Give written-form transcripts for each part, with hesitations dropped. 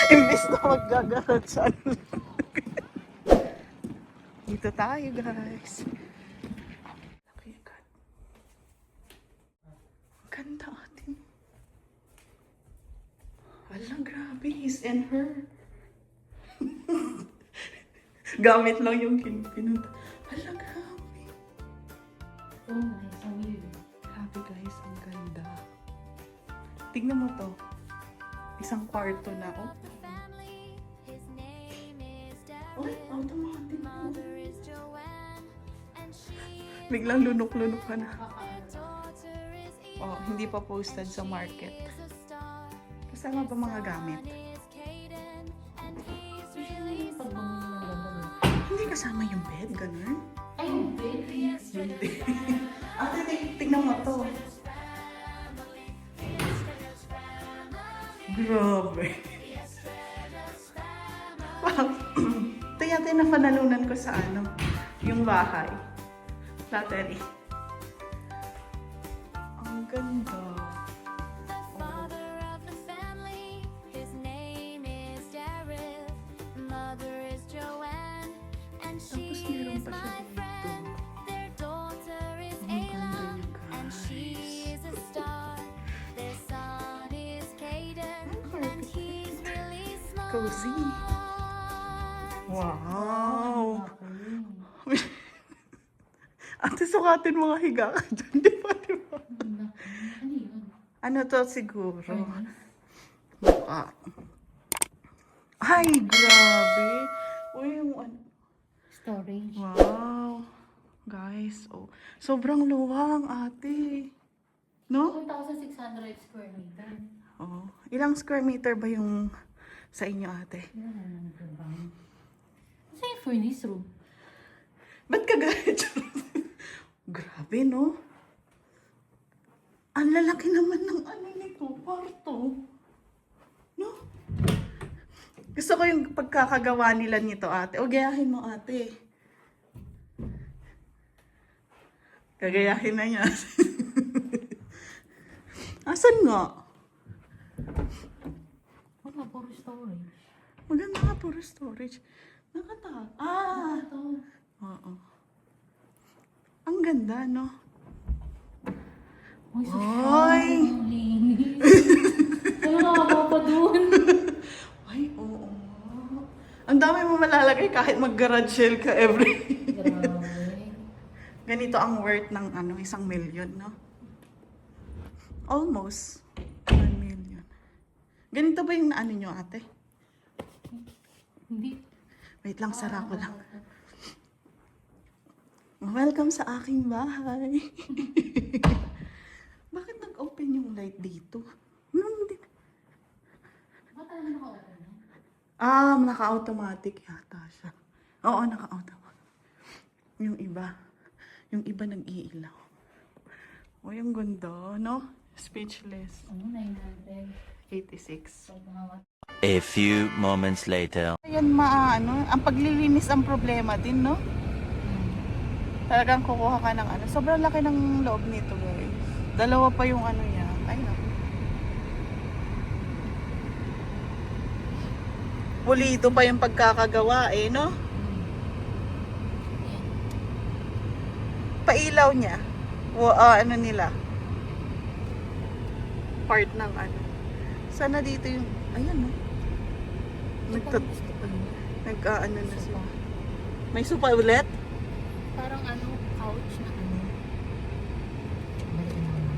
Imbis na maggagarat sa ano. Dito tayo, guys. Okay, God. Ganda atin. Wala, grabe. His and her. Gamit lang yung pinunta. Wala, grabe. Oh, nice. Ang weird. Grabe, guys. Ang ganda. Tignan mo to. Isang kwarto na, oh. Oh, automatic. Biglang lunok-lunok ka na. Oh, hindi pa posted sa market. Kasama ba mga gamit? Hindi kasama yung bed, ganun? Ay, yung bed. Hindi. Ate, tignan mo to. Grabe. Wow. Ito yata yung napanalunan ko sa ano, yung bahay. Lottery. Ang ganda. Tapos meron pa siya dito. Ang ganda niya, guys. Cozy. Wow. Ate, sukatin mga higa ka dyan. Di ba? Ano yun? Ano to siguro? Mukha. Ay, grabe. Uy, yung ano. Storage. Wow. Guys, oh. Sobrang luwang, ate. No? 1,600 square meter. Oh. Ilang square meter ba yung sa inyo, ate? Yan ang bang. Kasi yung furnace room. Ba't ka galit? Grabe, no? Ang lalaki naman ng ano nito, kwarto. No? Gusto ko yung pagkakagawa nila nito, ate. O, gayahin mo, ate. Gagayahin na niya. Asan nga? Wala, puro storage. Maganda nga, puro storage. Ah! Ito. Oo. Ang ganda, no? Uy, so Oy! ang linis. Ay, nakaka pa dun. Ay, oo. Ang dami mo malalagay kahit mag-garage sale ka every... Grabe. Ganito ang worth ng ano, 1 million, no? Almost 1 million. Ganito ba yung ano nyo, ate? Hindi. Wait lang, sara ko lang. Welcome sa aking bahay. Bakit nag-open yung light dito? Hindi. Ba't talaga naka-open yan? Ah, naka-automatic yata siya. Oo, naka-automatic. Yung iba nag-iilaw. O, yung ganda, no? Speechless. Ano, 86. 900. A few moments later. Ayan, ano, ang paglilinis ang problema din, no? Talagang kukuha ka ng ano. Sobrang laki ng loob nito, guys. 2 pa yung ano niya. Ay, naku. Pulido pa yung pagkakagawa, eh, no? Pailaw niya. O, ano nila. Part ng ano. Sana dito yung, ayan, no? Gusto ko yun. Nag-ano na sila. May sopa ulit? Parang ano, couch na ano. Balik na naman.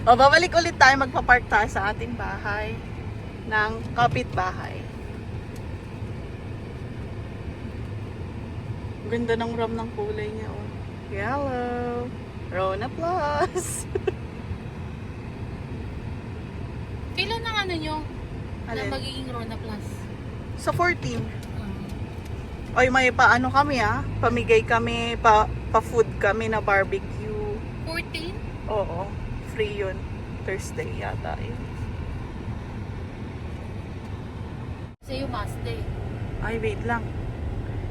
O, babalik ulit tayo. Magpa-park tayo sa ating bahay ng kapitbahay. Ganda ng RAM ng kulay niya, oh. Yellow. Rona Plus. Kailan ang ano nyo? Na Alin? magiging Rona Plus? Sa 14. Oy, may paano kami, ah. Pamigay kami, pa-food kami na barbecue. 14? Oo. Free yun. Thursday yata yun. Sa'yo must day. Ay, wait lang.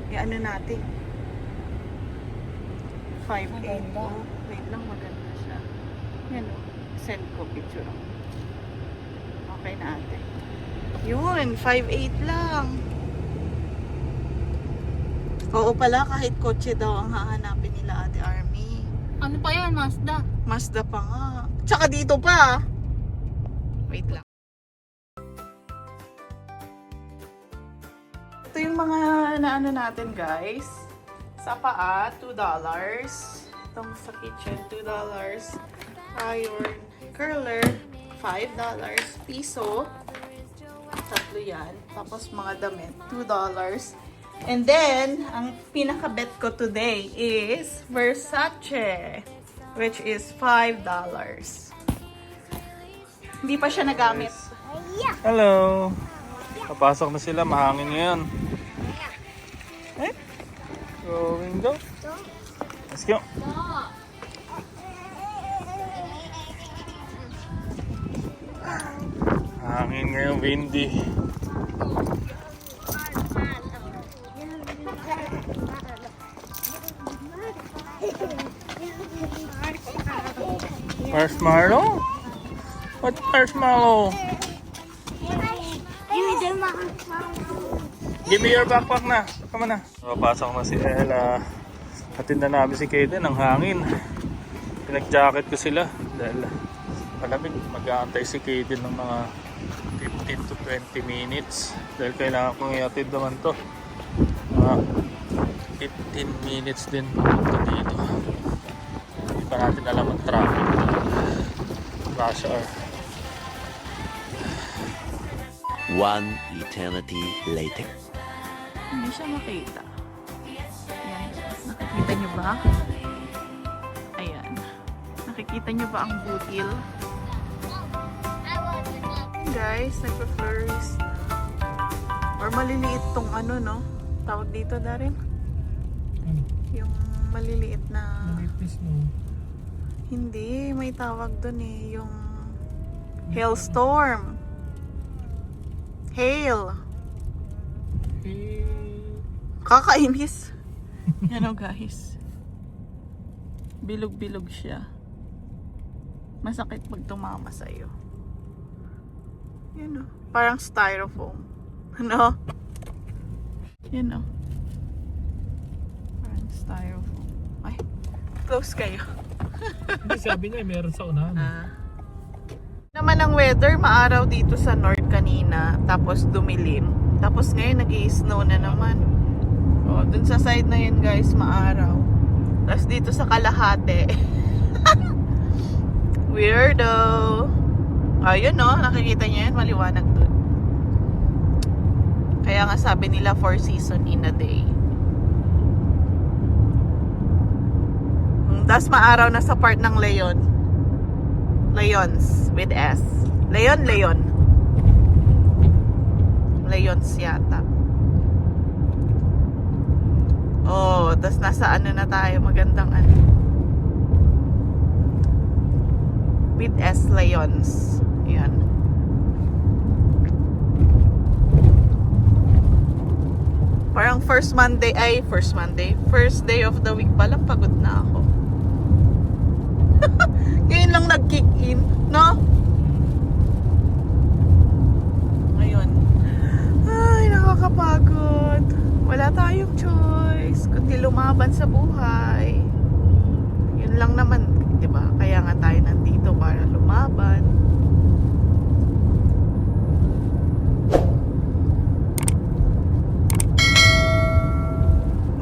I-ano natin. 5'8". Maganda. Oh, wait lang, maganda siya. Yan o. Send ko picture. Okay na ate. Yun, 5.8 lang. Oo pala, kahit kotse daw ang hahanapin nila Ate Army. Ano pa yan, Mazda? Mazda pa nga. Tsaka dito pa. Wait lang. Ito yung mga naano natin guys. Sa paa, $2. Itong sa kitchen, $2. Iron curler, $5. Piso, tatlo yan. Tapos mga damit, $2. And then, ang pinaka-bet ko today is Versace, which is $5. Hindi pa siya nagamit. Hello! Papasok na sila, mahangin ngayon. Eh? Going go. Let's go. Hangin ngayon, windy. Marshmallow? What marshmallow? Give me your backpack na. Come on na. Papasok na si Ella. Hatid na namin si Kaden ng hangin. Pinag-jacket ko sila dahil malamig. Mag-aantay si Kaden ng mga 15 to 20 minutes dahil kailangan kong iatid naman to. Mga 15 minutes din papunta dito. Hindi pa natin alam ang traffic. Rush hour. One eternity later. Hindi siya makita. Ayan. Nakikita niyo ba? Ayan. Nakikita niyo ba ang butil? Guys, nagpa-florist. Or maliliit tong ano, no? Tawag dito, Darin? Yung maliliit na... Hindi, may tawag dun eh. Yung hailstorm. Hail. Kakainis. Yan o guys. Bilog-bilog siya. Masakit pag tumama sa'yo. Yan o. Parang styrofoam. Ano? Yan o. Parang styrofoam. Ay, close kayo. Hindi, sabi niya meron sa unahan. Naman ang weather, maaraw dito sa north kanina, tapos dumilim. Tapos ngayon nag-i-snow na naman. O, dun sa side na yun guys, maaraw. Tapos dito sa Kalahati. Weirdo. Ayun no, nakikita niyo yan, maliwanag dun. Kaya nga sabi nila 4 season in a day. Tapos maaraw na sa part ng Leon. Leons with S. Leon. Leons yata. Oh, tas nasa ano na tayo, magandang ano. With S Leons. Yan. Parang first day of the week pa lang, pagod na ako. Ngayon lang nag-kick in, no? Ngayon. Ay, nakakapagod. Wala tayong choice kundi lumaban sa buhay. Yun lang naman, di ba? Kaya nga tayo nandito para lumaban.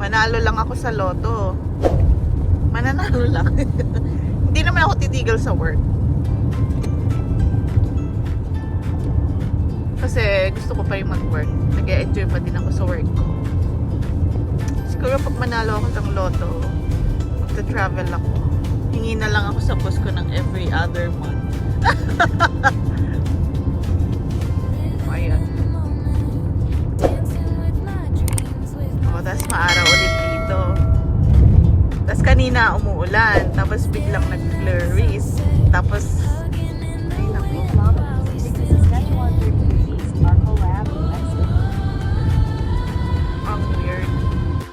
Manalo lang ako sa loto. Mananalo lang. Hindi naman ako titigil sa work. Kasi gusto ko pa rin mag-work. Nag-e-enjoy pa din ako sa work ko. Siguro pag manalo ako ng loto, magta-travel ako. Hingi na lang ako sa boss ko ng every other month. Ayan. O, tapos maaraw ulit dito. Tapos kanina umuulan, tapos biglang nag-flurries. Tapos